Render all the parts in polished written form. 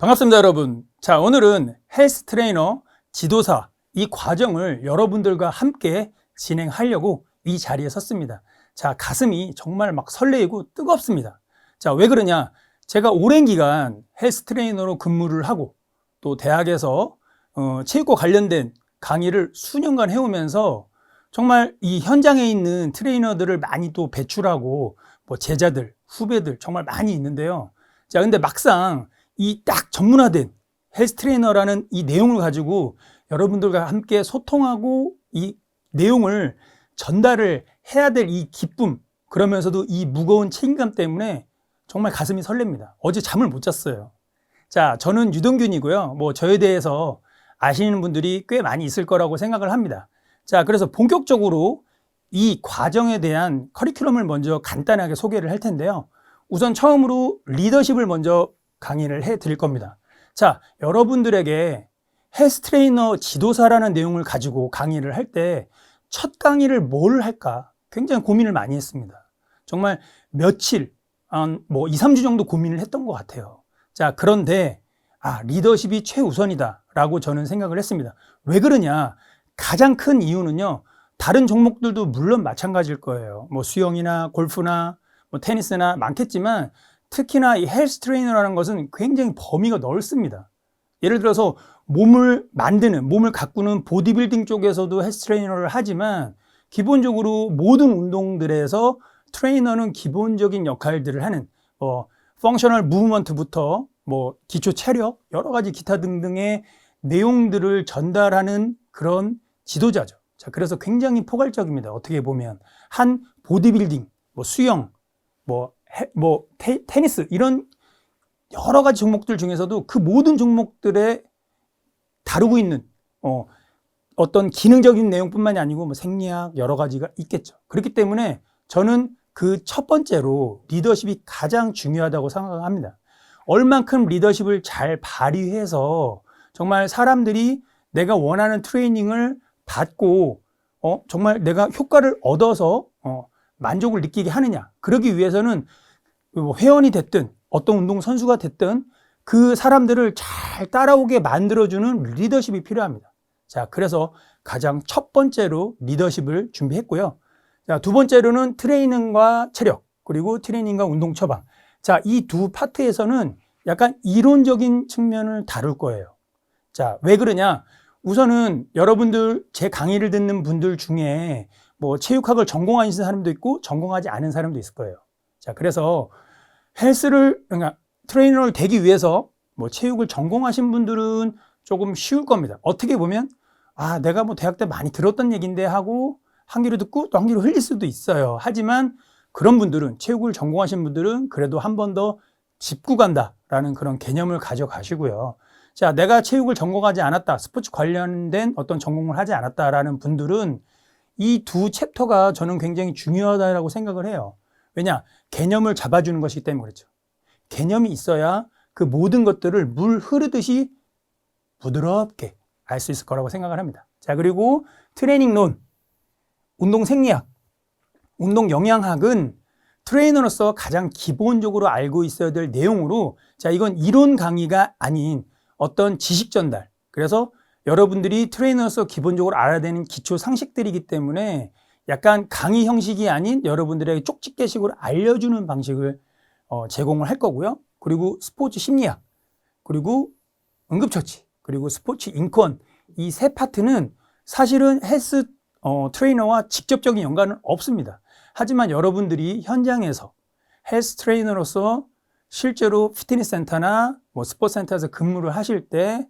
반갑습니다, 여러분. 자, 오늘은 헬스 트레이너 지도사 이 과정을 여러분들과 함께 진행하려고 이 자리에 섰습니다. 자, 가슴이 정말 막 설레이고 뜨겁습니다. 자, 왜 그러냐? 제가 오랜 기간 헬스 트레이너로 근무를 하고 또 대학에서 체육과 관련된 강의를 수년간 해오면서 정말 이 현장에 있는 트레이너들을 많이 또 배출하고 뭐 제자들, 후배들 정말 많이 있는데요. 자, 근데 막상 이 딱 전문화된 헬스 트레이너라는 이 내용을 가지고 여러분들과 함께 소통하고 이 내용을 전달을 해야 될 이 기쁨, 그러면서도 이 무거운 책임감 때문에 정말 가슴이 설렙니다. 어제 잠을 못 잤어요. 자, 저는 유동균이고요. 뭐 저에 대해서 아시는 분들이 꽤 많이 있을 거라고 생각을 합니다. 자, 그래서 본격적으로 이 과정에 대한 커리큘럼을 먼저 간단하게 소개를 할 텐데요. 우선 처음으로 리더십을 먼저 강의를 해 드릴 겁니다. 자, 여러분들에게 헬스 트레이너 지도사라는 내용을 가지고 강의를 할 때 첫 강의를 뭘 할까 굉장히 고민을 많이 했습니다. 정말 며칠, 뭐 2, 3주 정도 고민을 했던 것 같아요. 자, 그런데 리더십이 최우선이다 라고 저는 생각을 했습니다. 왜 그러냐? 가장 큰 이유는요, 다른 종목들도 물론 마찬가지일 거예요. 뭐 수영이나 골프나 뭐 테니스나 많겠지만 특히나 이 헬스 트레이너라는 것은 굉장히 범위가 넓습니다. 예를 들어서 몸을 만드는, 몸을 가꾸는 보디빌딩 쪽에서도 헬스 트레이너를 하지만 기본적으로 모든 운동들에서 트레이너는 기본적인 역할들을 하는 펑셔널 무브먼트부터 뭐 기초 체력, 여러 가지 기타 등등의 내용들을 전달하는 그런 지도자죠. 자, 그래서 굉장히 포괄적입니다. 어떻게 보면 한 보디빌딩, 뭐 수영, 테니스 이런 여러 가지 종목들 중에서도 그 모든 종목들에 다루고 있는 어떤 기능적인 내용뿐만이 아니고 뭐 생리학 여러 가지가 있겠죠. 그렇기 때문에 저는 그 첫 번째로 리더십이 가장 중요하다고 생각합니다. 얼만큼 리더십을 잘 발휘해서 정말 사람들이 내가 원하는 트레이닝을 받고 정말 내가 효과를 얻어서 만족을 느끼게 하느냐. 그러기 위해서는 회원이 됐든 어떤 운동선수가 됐든 그 사람들을 잘 따라오게 만들어주는 리더십이 필요합니다. 자, 그래서 가장 첫 번째로 리더십을 준비했고요. 자, 두 번째로는 트레이닝과 체력, 그리고 트레이닝과 운동 처방. 자, 이 두 파트에서는 약간 이론적인 측면을 다룰 거예요. 자, 왜 그러냐? 우선은 여러분들 제 강의를 듣는 분들 중에 뭐 체육학을 전공하는 사람도 있고 전공하지 않은 사람도 있을 거예요. 자, 그래서 그러니까 트레이너를 되기 위해서 뭐 체육을 전공하신 분들은 조금 쉬울 겁니다. 어떻게 보면 내가 뭐 대학 때 많이 들었던 얘기인데 하고 한 귀로 듣고 또 한 귀로 흘릴 수도 있어요. 하지만 그런 분들은, 체육을 전공하신 분들은 그래도 한 번 더 짚고 간다라는 그런 개념을 가져가시고요. 자, 내가 체육을 전공하지 않았다, 스포츠 관련된 어떤 전공을 하지 않았다라는 분들은 이 두 챕터가 저는 굉장히 중요하다고 생각을 해요. 왜냐? 개념을 잡아주는 것이기 때문에 그렇죠. 개념이 있어야 그 모든 것들을 물 흐르듯이 부드럽게 알 수 있을 거라고 생각을 합니다. 자, 그리고 트레이닝론, 운동 생리학, 운동 영양학은 트레이너로서 가장 기본적으로 알고 있어야 될 내용으로, 자, 이건 이론 강의가 아닌 어떤 지식 전달. 그래서 여러분들이 트레이너로서 기본적으로 알아야 되는 기초 상식들이기 때문에 약간 강의 형식이 아닌 여러분들에게 쪽집게식으로 알려주는 방식을 제공을 할 거고요. 그리고 스포츠 심리학, 그리고 응급처치, 그리고 스포츠 인권, 이 세 파트는 사실은 헬스 트레이너와 직접적인 연관은 없습니다. 하지만 여러분들이 현장에서 헬스 트레이너로서 실제로 피트니스 센터나 뭐 스포츠 센터에서 근무를 하실 때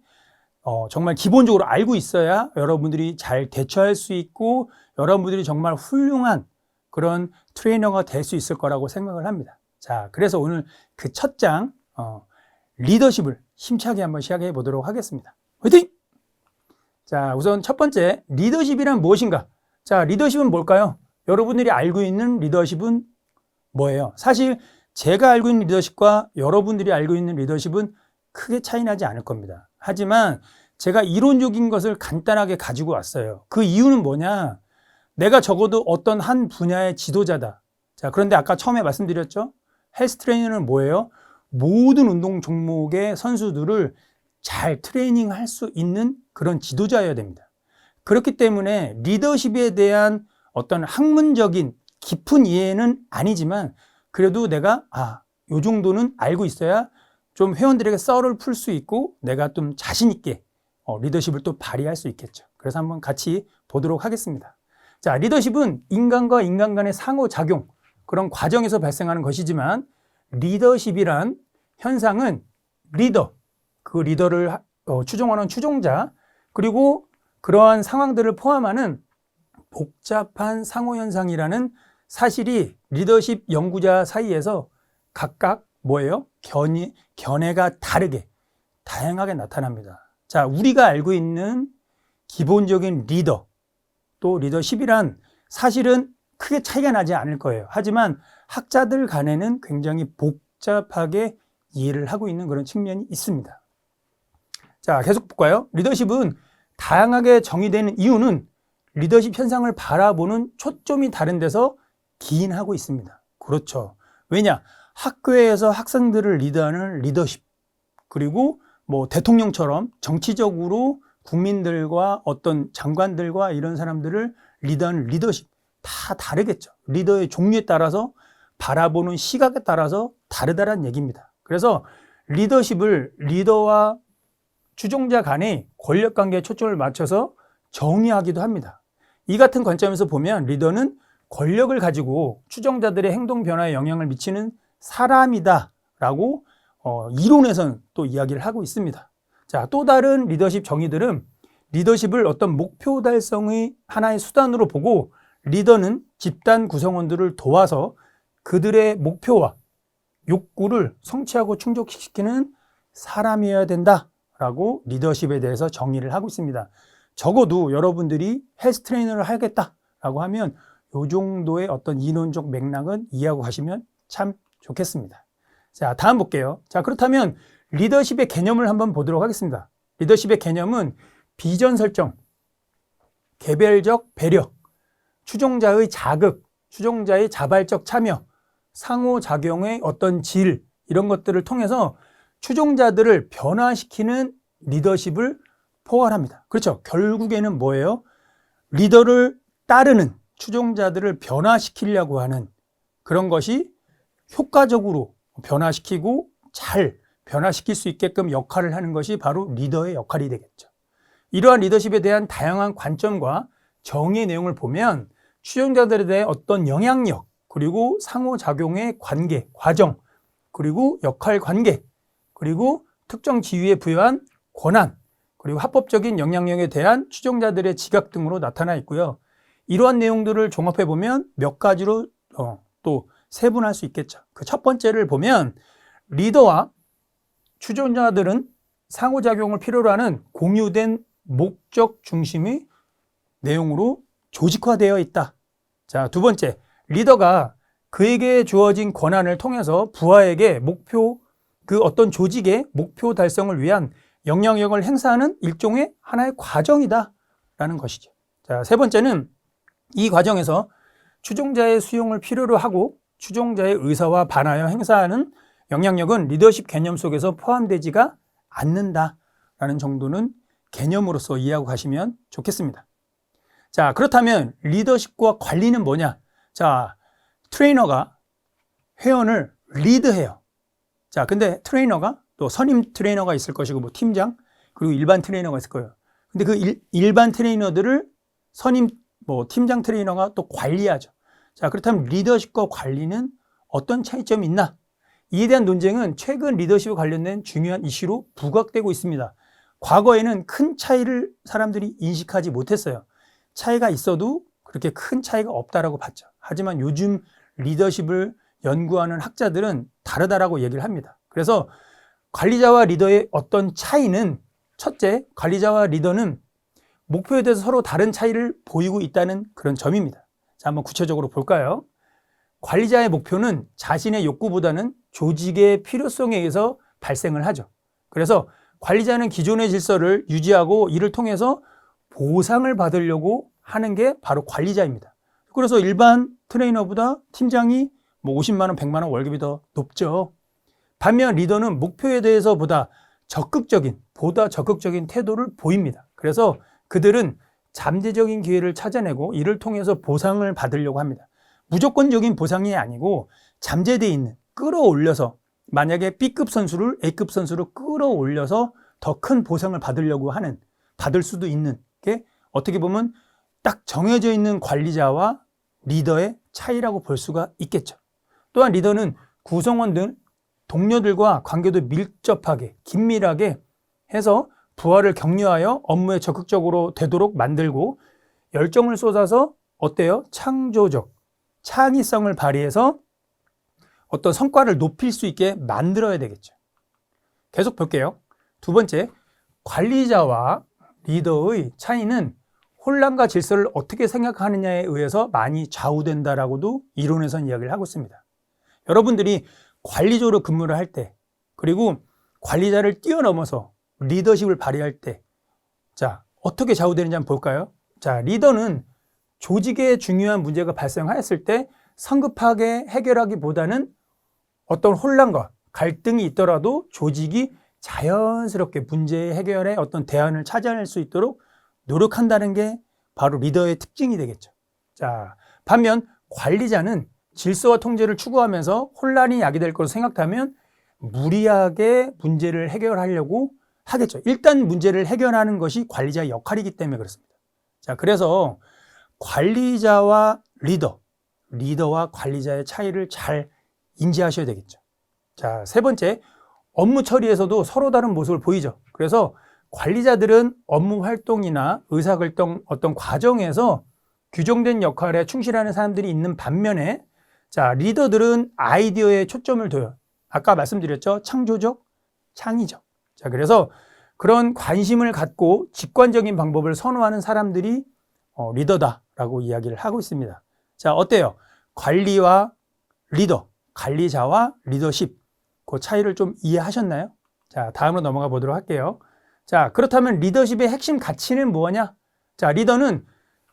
정말 기본적으로 알고 있어야 여러분들이 잘 대처할 수 있고 여러분들이 정말 훌륭한 그런 트레이너가 될 수 있을 거라고 생각을 합니다. 자, 그래서 오늘 그 첫 장 리더십을 힘차게 한번 시작해 보도록 하겠습니다. 화이팅! 자, 우선 첫 번째, 리더십이란 무엇인가? 자, 리더십은 뭘까요? 여러분들이 알고 있는 리더십은 뭐예요? 사실 제가 알고 있는 리더십과 여러분들이 알고 있는 리더십은 크게 차이 나지 않을 겁니다. 하지만 제가 이론적인 것을 간단하게 가지고 왔어요. 그 이유는 뭐냐? 내가 적어도 어떤 한 분야의 지도자다. 자, 그런데 아까 처음에 말씀드렸죠? 헬스 트레이너는 뭐예요? 모든 운동 종목의 선수들을 잘 트레이닝할 수 있는 그런 지도자여야 됩니다. 그렇기 때문에 리더십에 대한 어떤 학문적인 깊은 이해는 아니지만 그래도 내가 요 정도는 알고 있어야 좀 회원들에게 썰을 풀 수 있고 내가 좀 자신 있게 리더십을 또 발휘할 수 있겠죠. 그래서 한번 같이 보도록 하겠습니다. 자, 리더십은 인간과 인간 간의 상호작용, 그런 과정에서 발생하는 것이지만 리더십이란 현상은 리더, 그 리더를 추종하는 추종자, 그리고 그러한 상황들을 포함하는 복잡한 상호현상이라는 사실이 리더십 연구자 사이에서 각각 뭐예요? 견해가 다르게, 다양하게 나타납니다. 자, 우리가 알고 있는 기본적인 리더, 또 리더십이란 사실은 크게 차이가 나지 않을 거예요. 하지만 학자들 간에는 굉장히 복잡하게 이해를 하고 있는 그런 측면이 있습니다. 자, 계속 볼까요? 리더십은 다양하게 정의되는 이유는 리더십 현상을 바라보는 초점이 다른 데서 기인하고 있습니다. 그렇죠. 왜냐? 학교에서 학생들을 리드하는 리더십, 그리고 뭐 대통령처럼 정치적으로 국민들과 어떤 장관들과 이런 사람들을 리드하는 리더십, 다 다르겠죠. 리더의 종류에 따라서 바라보는 시각에 따라서 다르다는 얘기입니다. 그래서 리더십을 리더와 추종자 간의 권력관계에 초점을 맞춰서 정의하기도 합니다. 이 같은 관점에서 보면 리더는 권력을 가지고 추종자들의 행동 변화에 영향을 미치는 사람이다 라고 이론에서는 또 이야기를 하고 있습니다. 자, 또 다른 리더십 정의들은 리더십을 어떤 목표 달성의 하나의 수단으로 보고 리더는 집단 구성원들을 도와서 그들의 목표와 욕구를 성취하고 충족시키는 사람이어야 된다라고 리더십에 대해서 정의를 하고 있습니다. 적어도 여러분들이 헬스 트레이너를 하겠다라고 하면 이 정도의 어떤 이론적 맥락은 이해하고 가시면 참 좋겠습니다. 자, 다음 볼게요. 자, 그렇다면 리더십의 개념을 한번 보도록 하겠습니다. 리더십의 개념은 비전 설정, 개별적 배려, 추종자의 자극, 추종자의 자발적 참여, 상호작용의 어떤 질, 이런 것들을 통해서 추종자들을 변화시키는 리더십을 포괄합니다. 그렇죠. 결국에는 뭐예요? 리더를 따르는 추종자들을 변화시키려고 하는 그런 것이 효과적으로 변화시키고 잘 변화시킬 수 있게끔 역할을 하는 것이 바로 리더의 역할이 되겠죠. 이러한 리더십에 대한 다양한 관점과 정의의 내용을 보면 추종자들에 대해 어떤 영향력, 그리고 상호작용의 관계, 과정, 그리고 역할 관계, 그리고 특정 지위에 부여한 권한, 그리고 합법적인 영향력에 대한 추종자들의 지각 등으로 나타나 있고요. 이러한 내용들을 종합해 보면 몇 가지로 또 세분할 수 있겠죠. 그 첫 번째를 보면 리더와 추종자들은 상호작용을 필요로 하는 공유된 목적 중심의 내용으로 조직화되어 있다. 자, 두 번째, 리더가 그에게 주어진 권한을 통해서 부하에게 그 어떤 조직의 목표 달성을 위한 영향력을 행사하는 일종의 하나의 과정이다라는 것이죠. 자, 세 번째는 이 과정에서 추종자의 수용을 필요로 하고 추종자의 의사와 반하여 행사하는 영향력은 리더십 개념 속에서 포함되지가 않는다라는 정도는 개념으로서 이해하고 가시면 좋겠습니다. 자, 그렇다면 리더십과 관리는 뭐냐? 자, 트레이너가 회원을 리드해요. 자, 근데 트레이너가 또 선임 트레이너가 있을 것이고 뭐 팀장, 그리고 일반 트레이너가 있을 거예요. 근데 그 일반 트레이너들을 선임 팀장 트레이너가 또 관리하죠. 자, 그렇다면 리더십과 관리는 어떤 차이점이 있나? 이에 대한 논쟁은 최근 리더십에 관련된 중요한 이슈로 부각되고 있습니다. 과거에는 큰 차이를 사람들이 인식하지 못했어요. 차이가 있어도 그렇게 큰 차이가 없다라고 봤죠. 하지만 요즘 리더십을 연구하는 학자들은 다르다라고 얘기를 합니다. 그래서 관리자와 리더의 어떤 차이는, 첫째, 관리자와 리더는 목표에 대해서 서로 다른 차이를 보이고 있다는 그런 점입니다. 자, 한번 구체적으로 볼까요? 관리자의 목표는 자신의 욕구보다는 조직의 필요성에 의해서 발생을 하죠. 그래서 관리자는 기존의 질서를 유지하고 이를 통해서 보상을 받으려고 하는 게 바로 관리자입니다. 그래서 일반 트레이너보다 팀장이 50만 원, 100만 원 월급이 더 높죠. 반면 리더는 목표에 대해서 보다 적극적인 태도를 보입니다. 그래서 그들은 잠재적인 기회를 찾아내고 이를 통해서 보상을 받으려고 합니다. 무조건적인 보상이 아니고 잠재되어 있는, 끌어올려서, 만약에 B급 선수를 A급 선수로 끌어올려서 더 큰 보상을 받을 수도 있는 게 어떻게 보면 딱 정해져 있는 관리자와 리더의 차이라고 볼 수가 있겠죠. 또한 리더는 구성원들, 동료들과 관계도 밀접하게, 긴밀하게 해서 부하를 격려하여 업무에 적극적으로 되도록 만들고 열정을 쏟아서 어때요? 창의성을 발휘해서 어떤 성과를 높일 수 있게 만들어야 되겠죠. 계속 볼게요. 두 번째, 관리자와 리더의 차이는 혼란과 질서를 어떻게 생각하느냐에 의해서 많이 좌우된다라고도 이론에서는 이야기를 하고 있습니다. 여러분들이 관리적으로 근무를 할 때, 그리고 관리자를 뛰어넘어서 리더십을 발휘할 때, 자, 어떻게 좌우되는지 한번 볼까요? 자, 리더는 조직에 중요한 문제가 발생하였을 때 성급하게 해결하기보다는 어떤 혼란과 갈등이 있더라도 조직이 자연스럽게 문제 해결에 어떤 대안을 찾아낼 수 있도록 노력한다는 게 바로 리더의 특징이 되겠죠. 자, 반면 관리자는 질서와 통제를 추구하면서 혼란이 야기될 것으로 생각하면 무리하게 문제를 해결하려고 하겠죠. 일단 문제를 해결하는 것이 관리자의 역할이기 때문에 그렇습니다. 자, 그래서 관리자와 리더와 관리자의 차이를 잘 인지하셔야 되겠죠. 자, 세 번째, 업무 처리에서도 서로 다른 모습을 보이죠. 그래서 관리자들은 업무 활동이나 의사결정 어떤 과정에서 규정된 역할에 충실하는 사람들이 있는 반면에, 자, 리더들은 아이디어에 초점을 둬요. 아까 말씀드렸죠. 창의적. 자, 그래서 그런 관심을 갖고 직관적인 방법을 선호하는 사람들이 리더다라고 이야기를 하고 있습니다. 자, 어때요? 관리자와 리더십, 그 차이를 좀 이해하셨나요? 자, 다음으로 넘어가 보도록 할게요. 자, 그렇다면 리더십의 핵심 가치는 뭐냐? 자, 리더는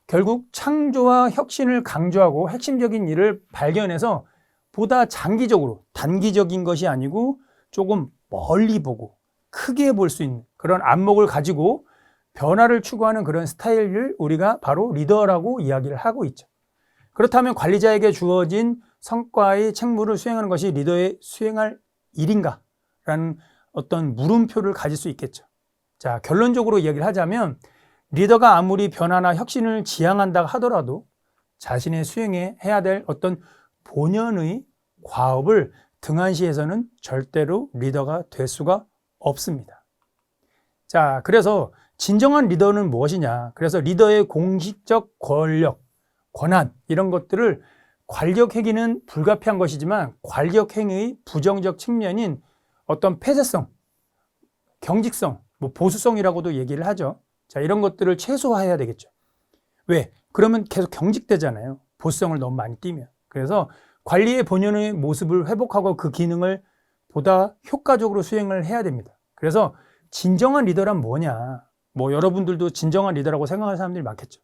결국 창조와 혁신을 강조하고 핵심적인 일을 발견해서 보다 장기적으로, 단기적인 것이 아니고 조금 멀리 보고 크게 볼 수 있는 그런 안목을 가지고 변화를 추구하는 그런 스타일을 우리가 바로 리더라고 이야기를 하고 있죠. 그렇다면 관리자에게 주어진 성과의 책무를 수행하는 것이 리더의 수행할 일인가? 라는 어떤 물음표를 가질 수 있겠죠. 자, 결론적으로 이야기를 하자면 리더가 아무리 변화나 혁신을 지향한다 하더라도 자신의 수행해야 될 어떤 본연의 과업을 등한시해서는 절대로 리더가 될 수가 없습니다. 자, 그래서 진정한 리더는 무엇이냐? 그래서 리더의 공식적 권력, 권한 이런 것들을 관력행위는 불가피한 것이지만 관력행위의 부정적 측면인 어떤 폐쇄성, 경직성, 보수성이라고도 얘기를 하죠. 자, 이런 것들을 최소화해야 되겠죠. 왜? 그러면 계속 경직되잖아요. 보수성을 너무 많이 띠면. 그래서 관리의 본연의 모습을 회복하고 그 기능을 보다 효과적으로 수행을 해야 됩니다. 그래서 진정한 리더란 뭐냐? 여러분들도 진정한 리더라고 생각하는 사람들이 많겠죠.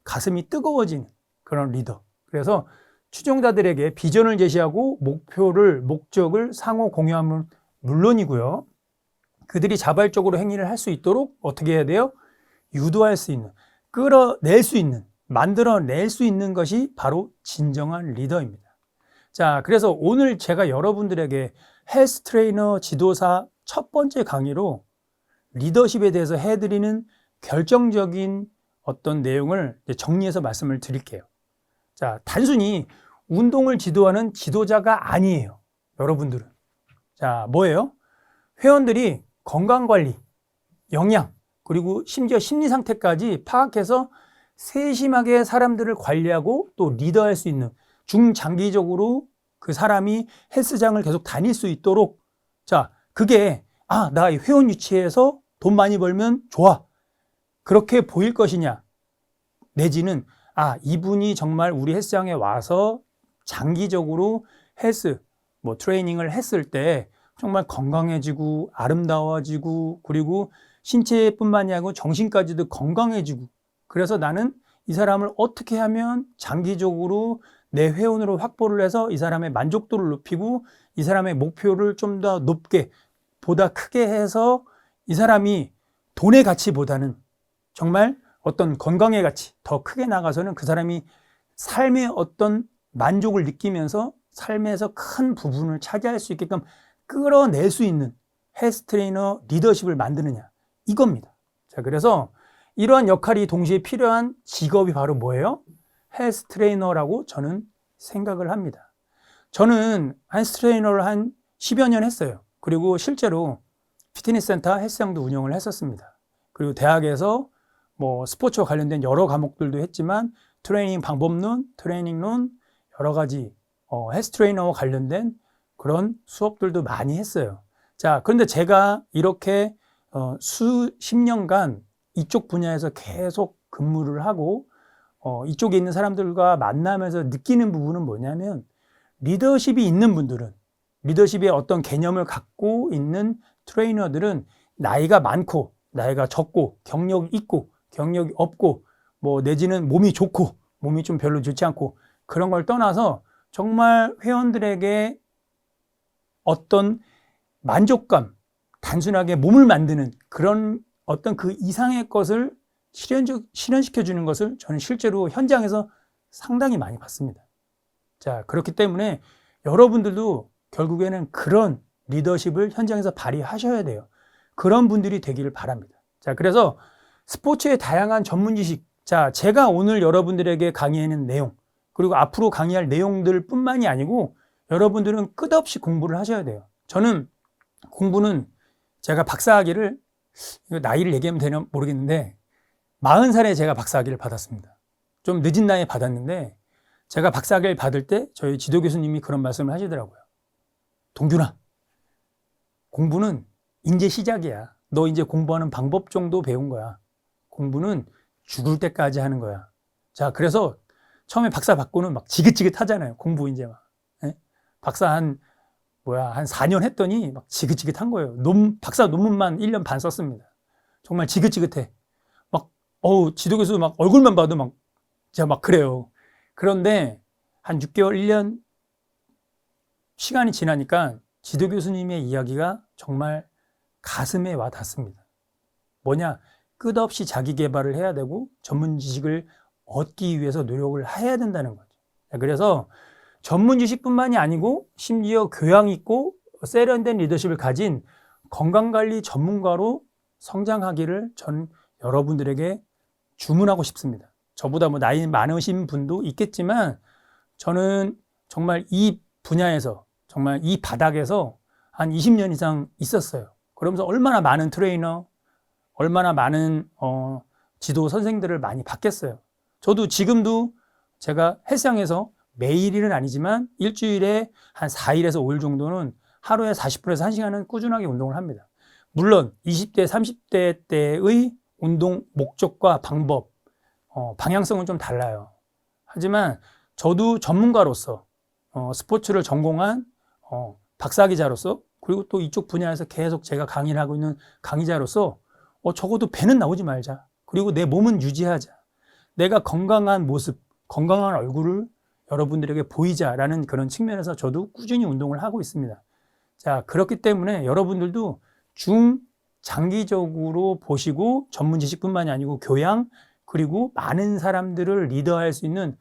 가슴이 뜨거워지는 그런 리더. 그래서 추종자들에게 비전을 제시하고 목적을 상호 공유하면 물론이고요. 그들이 자발적으로 행위를 할 수 있도록 어떻게 해야 돼요? 유도할 수 있는, 끌어낼 수 있는, 만들어낼 수 있는 것이 바로 진정한 리더입니다. 자, 그래서 오늘 제가 여러분들에게 헬스 트레이너 지도사 첫 번째 강의로 리더십에 대해서 해드리는 결정적인 어떤 내용을 정리해서 말씀을 드릴게요. 자, 단순히 운동을 지도하는 지도자가 아니에요. 여러분들은. 자, 뭐예요? 회원들이 건강관리, 영양, 그리고 심지어 심리 상태까지 파악해서 세심하게 사람들을 관리하고 또 리더할 수 있는, 중장기적으로 그 사람이 헬스장을 계속 다닐 수 있도록, 자, 그게 나 회원 유치해서 돈 많이 벌면 좋아, 그렇게 보일 것이냐, 내지는 이분이 정말 우리 헬스장에 와서 장기적으로 헬스 트레이닝을 했을 때 정말 건강해지고 아름다워지고 그리고 신체뿐만이 아니고 정신까지도 건강해지고, 그래서 나는 이 사람을 어떻게 하면 장기적으로 내 회원으로 확보를 해서 이 사람의 만족도를 높이고 이 사람의 목표를 좀 더 높게, 보다 크게 해서 이 사람이 돈의 가치보다는 정말 어떤 건강의 가치 더 크게 나가서는 그 사람이 삶의 어떤 만족을 느끼면서 삶에서 큰 부분을 차지할 수 있게끔 끌어낼 수 있는 헬스 트레이너 리더십을 만드느냐, 이겁니다. 자, 그래서 이러한 역할이 동시에 필요한 직업이 바로 뭐예요? 헬스 트레이너라고 저는 생각을 합니다. 저는 헬스 트레이너를 한 10여 년 했어요. 그리고 실제로 피트니스 센터, 헬스장도 운영을 했었습니다. 그리고 대학에서 뭐 스포츠와 관련된 여러 과목들도 했지만 트레이닝 방법론, 트레이닝론, 여러 가지 헬스 트레이너와 관련된 그런 수업들도 많이 했어요. 자, 그런데 제가 이렇게 수십 년간 이쪽 분야에서 계속 근무를 하고 이쪽에 있는 사람들과 만나면서 느끼는 부분은 뭐냐면, 리더십이 있는 분들은, 리더십의 어떤 개념을 갖고 있는 트레이너들은 나이가 많고 나이가 적고 경력이 있고 경력이 없고 뭐 내지는 몸이 좋고 몸이 좀 별로 좋지 않고 그런 걸 떠나서 정말 회원들에게 어떤 만족감, 단순하게 몸을 만드는 그런 어떤 그 이상의 것을 실현시켜 주는 것을 저는 실제로 현장에서 상당히 많이 봤습니다. 자, 그렇기 때문에 여러분들도 결국에는 그런 리더십을 현장에서 발휘하셔야 돼요. 그런 분들이 되기를 바랍니다. 자, 그래서 스포츠의 다양한 전문 지식, 자, 제가 오늘 여러분들에게 강의하는 내용, 그리고 앞으로 강의할 내용들 뿐만이 아니고 여러분들은 끝없이 공부를 하셔야 돼요. 저는 공부는 제가 박사학위를, 나이를 얘기하면 되나 모르겠는데 40살에 제가 박사학위를 받았습니다. 좀 늦은 나이에 받았는데 제가 박사학위를 받을 때 저희 지도 교수님이 그런 말씀을 하시더라고요. 동균아, 공부는 이제 시작이야. 너 이제 공부하는 방법 정도 배운 거야. 공부는 죽을 때까지 하는 거야. 자, 그래서 처음에 박사 받고는 막 지긋지긋하잖아요. 공부 이제 막. 예? 박사 한 4년 했더니 막 지긋지긋한 거예요. 박사 논문만 1년 반 썼습니다. 정말 지긋지긋해. 막, 지도교수 막 얼굴만 봐도 막, 제가 막 그래요. 그런데 한 6개월, 1년 시간이 지나니까 지도교수님의 이야기가 정말 가슴에 와 닿습니다. 뭐냐? 끝없이 자기 개발을 해야 되고 전문 지식을 얻기 위해서 노력을 해야 된다는 거죠. 그래서 전문 지식뿐만이 아니고 심지어 교양 있고 세련된 리더십을 가진 건강관리 전문가로 성장하기를 전 여러분들에게 주문하고 싶습니다. 저보다 뭐 나이 많으신 분도 있겠지만 저는 정말 이 분야에서, 정말 이 바닥에서 한 20년 이상 있었어요. 그러면서 얼마나 많은 트레이너, 얼마나 많은 지도 선생들을 많이 받겠어요. 저도 지금도 제가 헬스장에서 매일은 아니지만 일주일에 한 4일에서 5일 정도는 하루에 40분에서 1시간은 꾸준하게 운동을 합니다. 물론 20대, 30대 때의 운동 목적과 방법, 방향성은 좀 달라요. 하지만 저도 전문가로서 스포츠를 전공한 박사학위자로서, 그리고 또 이쪽 분야에서 계속 제가 강의를 하고 있는 강의자로서 적어도 배는 나오지 말자. 그리고 내 몸은 유지하자. 내가 건강한 모습, 건강한 얼굴을 여러분들에게 보이자라는 그런 측면에서 저도 꾸준히 운동을 하고 있습니다. 자, 그렇기 때문에 여러분들도 중장기적으로 보시고 전문 지식뿐만이 아니고 교양, 그리고 많은 사람들을 리더할 수 있는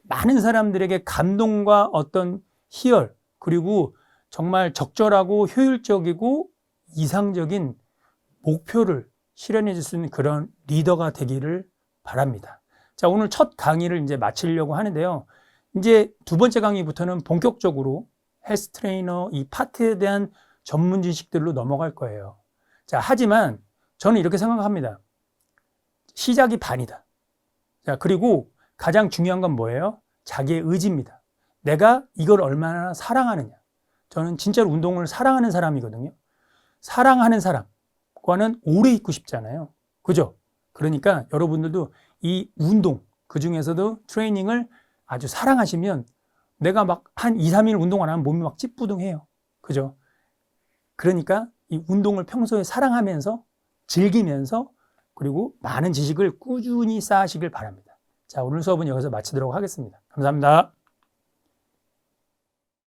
많은 사람들에게 감동과 어떤 희열, 그리고 정말 적절하고 효율적이고 이상적인 목표를 실현해 줄 수 있는 그런 리더가 되기를 바랍니다. 자, 오늘 첫 강의를 이제 마치려고 하는데요. 이제 두 번째 강의부터는 본격적으로 헬스 트레이너 이 파트에 대한 전문 지식들로 넘어갈 거예요. 자, 하지만 저는 이렇게 생각합니다. 시작이 반이다. 자, 그리고 가장 중요한 건 뭐예요? 자기의 의지입니다. 내가 이걸 얼마나 사랑하느냐. 저는 진짜로 운동을 사랑하는 사람이거든요. 사랑하는 사람과는 오래 있고 싶잖아요. 그죠? 그러니까 여러분들도 이 운동, 그 중에서도 트레이닝을 아주 사랑하시면 내가 막 한 2, 3일 운동 안 하면 몸이 막 찌뿌둥해요. 그죠? 그러니까 이 운동을 평소에 사랑하면서 즐기면서 그리고 많은 지식을 꾸준히 쌓으시길 바랍니다. 자, 오늘 수업은 여기서 마치도록 하겠습니다. 감사합니다.